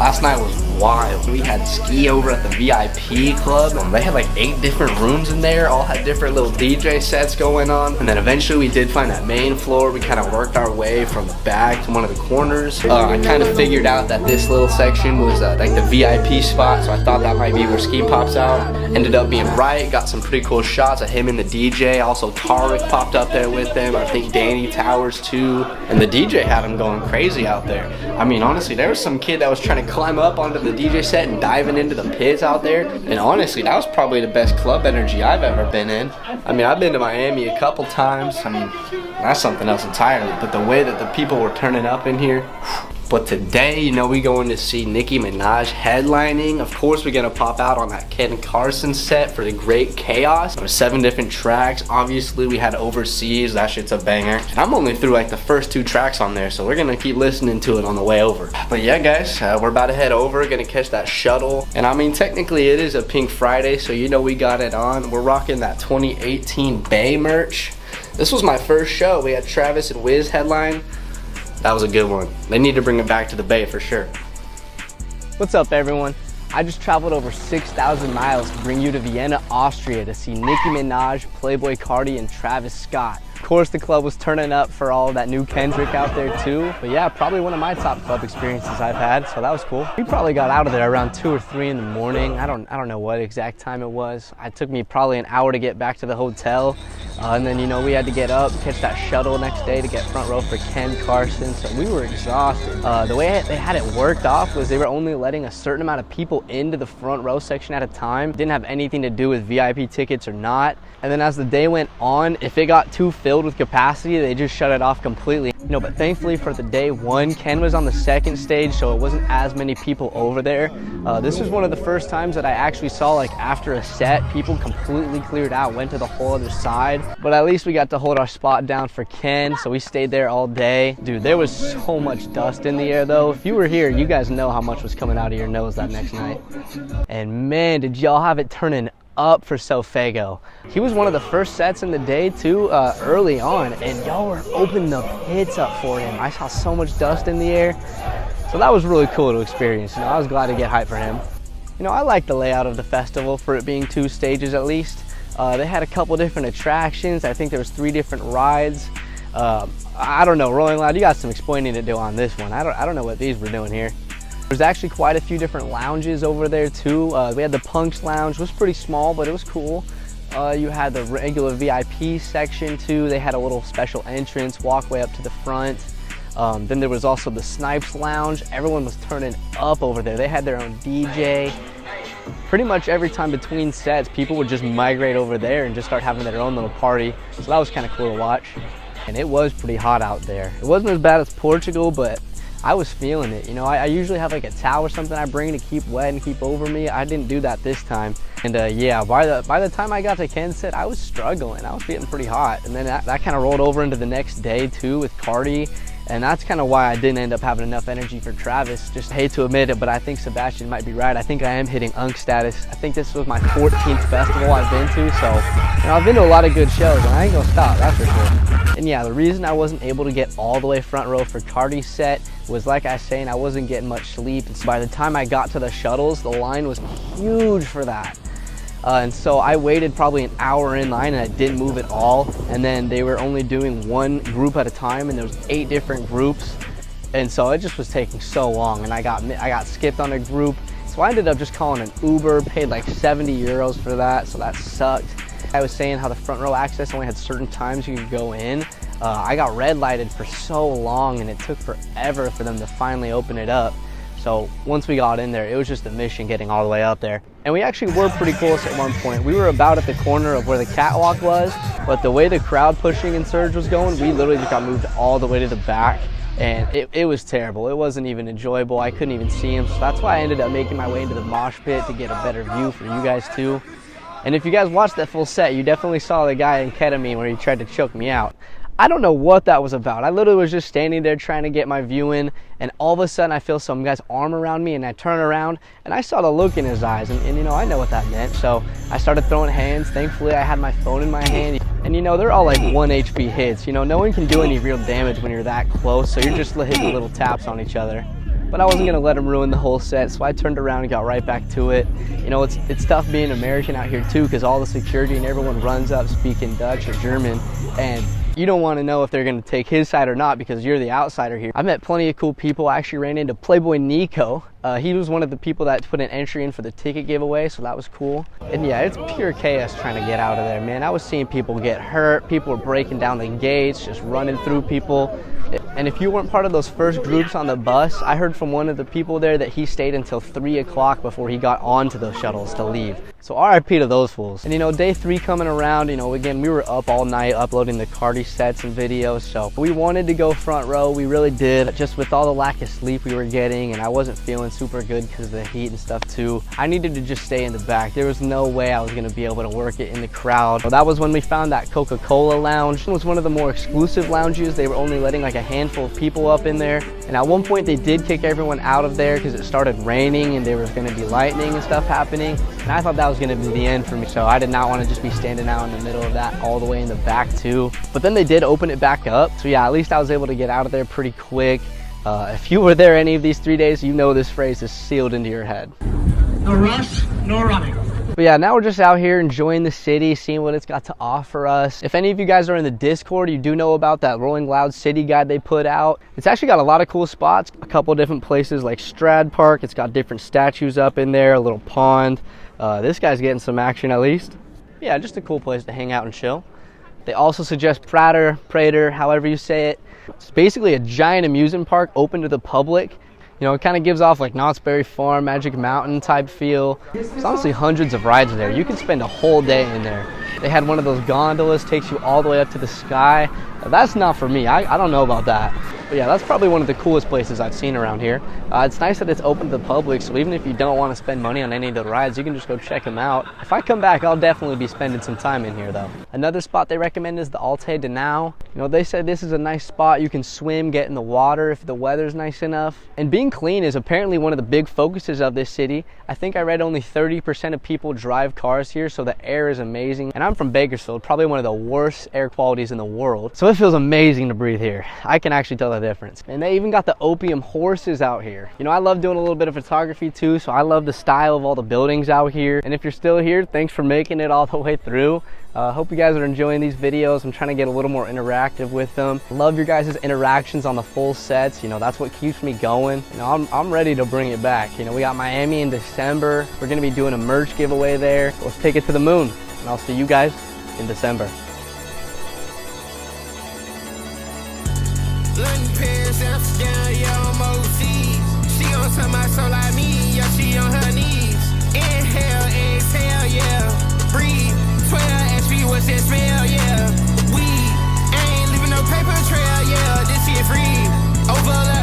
Last night was wild. We had ski over at the VIP club. They had like 8 different rooms in there, all had different little DJ sets going on. And then eventually we did find that main floor. We kind of worked our way from the back to one of the corners. I kind of figured out that this little section was like the VIP spot, so I thought that might be where Ski pops out. Ended up being right, got some pretty cool shots of him and the DJ. Also Tarek popped up there with them. I think Danny Towers too. And the DJ had him going crazy out there. I mean, honestly, there was some kid that was trying to climb up onto the DJ set and diving into the pits out there. And honestly, that was probably the best club energy I've ever been in. I mean, I've been to Miami a couple times. I mean, that's something else entirely. But the way that the people were turning up in here. But today, you know, we going to see Nicki Minaj headlining. Of course, we're gonna pop out on that Ken Carson set for the Great Chaos. There were 7 different tracks. Obviously, we had Overseas. That shit's a banger. And I'm only through like the first 2 tracks on there, so we're gonna keep listening to it on the way over. But yeah, guys, we're about to head over. Gonna catch that shuttle. And I mean, technically, it is a Pink Friday, so you know we got it on. We're rocking that 2018 Bay merch. This was my first show. We had Travis and Wiz headline. That was a good one. They need to bring it back to the Bay for sure. What's up, everyone? I just traveled over 6,000 miles to bring you to Vienna, Austria to see Nicki Minaj, Playboi Carti, and Travis Scott. Of course, the club was turning up for all that new Kendrick out there too. But yeah, probably one of my top club experiences I've had, so that was cool. We probably got out of there around 2 or 3 in the morning. I don't know what exact time it was. It took me probably an hour to get back to the hotel. And then, you know, we had to get up, catch that shuttle next day to get front row for Ken Carson. So we were exhausted. The way they had it worked off was they were only letting a certain amount of people into the front row section at a time. It didn't have anything to do with VIP tickets or not. And then as the day went on, if it got too filled with capacity, they just shut it off completely. You know, but thankfully for the day one, Ken was on the second stage, so it wasn't as many people over there. This was one of the first times that I actually saw, like, after a set, people completely cleared out, went to the whole other side. But at least we got to hold our spot down for Ken, so we stayed there all day. Dude, there was so much dust in the air though. If you were here, you guys know how much was coming out of your nose that next night. And man, did y'all have it turning up for Sofego. He was one of the first sets in the day too, early on, and y'all were opening the pits up for him. I saw so much dust in the air, so that was really cool to experience. You know, I was glad to get hyped for him. You know, I like the layout of the festival for it being 2 stages at least. They had a couple different attractions. I think there was 3 different rides. I don't know, Rolling Loud, you got some explaining to do on this one. I don't know what these were doing here. There's actually quite a few different lounges over there too. We had the Punks Lounge, it was pretty small, but it was cool. You had the regular VIP section too. They had a little special entrance, walkway up to the front. Then there was also the Snipes Lounge. Everyone was turning up over there. They had their own DJ. Pretty much every time between sets, people would just migrate over there and just start having their own little party. So that was kind of cool to watch. And it was pretty hot out there. It wasn't as bad as Portugal, but I was feeling it. You know, I usually have like a towel or something I bring to keep wet and keep over me. I didn't do that this time. And yeah, by the time I got to Ken's set, I was struggling. I was getting pretty hot. And then that kind of rolled over into the next day too with Carti. And that's kind of why I didn't end up having enough energy for Travis. Just hate to admit it, but I think Sebastian might be right. I think I am hitting Unk status. I think this was my 14th festival I've been to, so you know, I've been to a lot of good shows, and I ain't gonna stop, that's for sure. And yeah, the reason I wasn't able to get all the way front row for Carti's set was, like I was saying, I wasn't getting much sleep. And so by the time I got to the shuttles, the line was huge for that. And so I waited probably an hour in line and I didn't move at all. And then they were only doing 1 group at a time, and there was 8 different groups. And so it just was taking so long, and I got skipped on a group. So I ended up just calling an Uber, paid like 70 euros for that, so that sucked. I was saying how the front row access only had certain times you could go in. I got red lighted for so long, and it took forever for them to finally open it up. So once we got in there, it was just a mission getting all the way up there. And we actually were pretty close at one point. We were about at the corner of where the catwalk was, but the way the crowd pushing and surge was going, we literally just got moved all the way to the back. And it was terrible. It wasn't even enjoyable. I couldn't even see him. So that's why I ended up making my way into the mosh pit to get a better view for you guys too. And if you guys watched that full set, you definitely saw the guy in ketamine where he tried to choke me out. I don't know what that was about. I literally was just standing there trying to get my view in, and all of a sudden I feel some guy's arm around me, and I turn around and I saw the look in his eyes, and you know, I know what that meant. So I started throwing hands. Thankfully I had my phone in my hand, and you know, they're all like 1 HP hits. You know, no one can do any real damage when you're that close, so you're just hitting little taps on each other. but I wasn't gonna let him ruin the whole set, so I turned around and got right back to it. You know, it's tough being American out here too, because all the security and everyone runs up speaking Dutch or German, and you don't want to know if they're going to take his side or not because you're the outsider here. I met plenty of cool people. I actually ran into Playboi Nico. He was one of the people that put an entry in for the ticket giveaway, so that was cool. And yeah, it's pure chaos trying to get out of there, man. I was seeing people get hurt. People were breaking down the gates, just running through people. And if you weren't part of those first groups on the bus, I heard from one of the people there that he stayed until 3 o'clock before he got onto those shuttles to leave. So RIP to those fools. And you know, day 3 coming around, you know, again, we were up all night uploading the Carti sets and videos. So we wanted to go front row. We really did. Just with all the lack of sleep we were getting, and I wasn't feeling super good because of the heat and stuff too, I needed to just stay in the back. There was no way I was going to be able to work it in the crowd. So that was when we found that Coca-Cola lounge. It was one of the more exclusive lounges. They were only letting like a handful of people up in there. And at one point they did kick everyone out of there because it started raining and there was going to be lightning and stuff happening. And I thought that was going to be the end for me. So I did not want to just be standing out in the middle of that all the way in the back too. But then they did open it back up. So yeah, at least I was able to get out of there pretty quick. If you were there any of these 3 days, you know this phrase is sealed into your head. No rush, no running. But yeah, now we're just out here enjoying the city, seeing what it's got to offer us. If any of you guys are in the Discord, you do know about that Rolling Loud city guide they put out. It's actually got a lot of cool spots, a couple different places like Strad Park. It's got different statues up in there, a little pond. This guy's getting some action at least. Yeah, just a cool place to hang out and chill. They also suggest Prater, however you say it. It's basically a giant amusement park open to the public. You know, it kind of gives off like Knott's Berry Farm, Magic Mountain type feel. There's honestly hundreds of rides there. You can spend a whole day in there. They had one of those gondolas, takes you all the way up to the sky. Now, that's not for me. I don't know about that. But yeah, that's probably one of the coolest places I've seen around here. It's nice that it's open to the public, so even if you don't want to spend money on any of the rides, you can just go check them out. If I come back, I'll definitely be spending some time in here though. Another spot they recommend is the Alte de Now. You know, they said this is a nice spot. You can swim, get in the water if the weather's nice enough. And being clean is apparently one of the big focuses of this city. I think I read only 30% of people drive cars here, so the air is amazing. And I'm from Bakersfield, probably one of the worst air qualities in the world. So it feels amazing to breathe here. I can actually tell the difference. And they even got the opium horses out here. You know, I love doing a little bit of photography too, so I love the style of all the buildings out here. And if you're still here, thanks for making it all the way through. Hope you guys are enjoying these videos. I'm trying to get a little more interactive with them. Love your guys' interactions on the full sets. You know, that's what keeps me going. You know, I'm ready to bring it back. You know, we got Miami in December. We're gonna be doing a merch giveaway there. Let's take it to the moon. And I'll see you guys in December. She on some my soul like me, yeah, she on her knees. Inhale, exhale, yeah. Breathe, 12 HP, what's that smell, yeah. Weed, ain't leaving no paper trail, yeah. This shit free, over